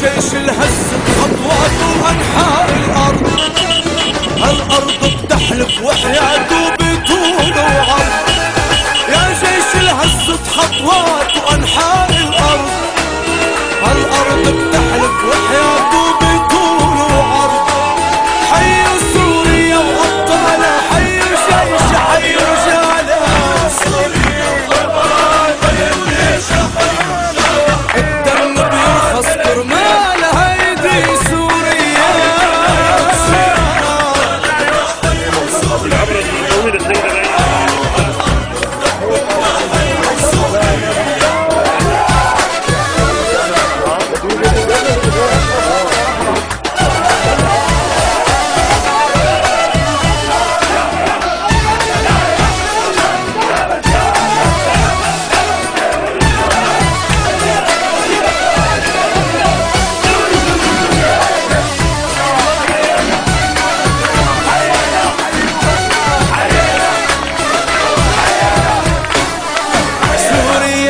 جيش الهز بخطوات وانحاء الارض، هالارض بتحلف وحياته بطول وعرض. يا جيش الهز بخطوات وانحاء الارض، هالارض بتحلف وحياته بطول وعرض. حيوا سوريا وابطالها، حيوا جيش، حيوا رجالها. الدم بيرخص كرمال هيدي سوريا.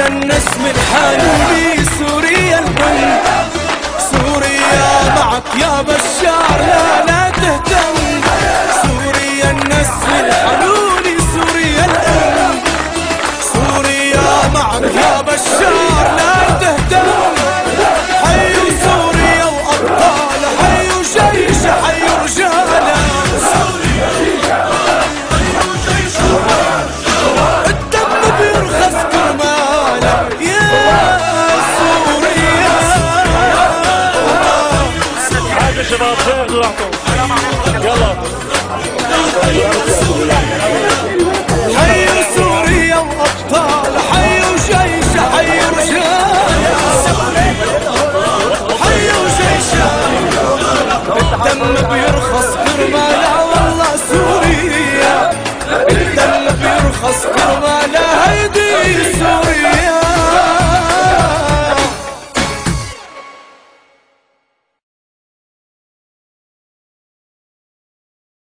النسم الحنوني سوريا الأم، سوريا معك يا بشار لا تهتم. سوريا النسم الحنوني سوريا الأم، سوريا معك يا بشار لا تهتم. حيوا سوريا وأبطالها، حيوا جيش، حيوا رجالها. الدم بيرخص كرمالها يا سوريا. هذا شباب خير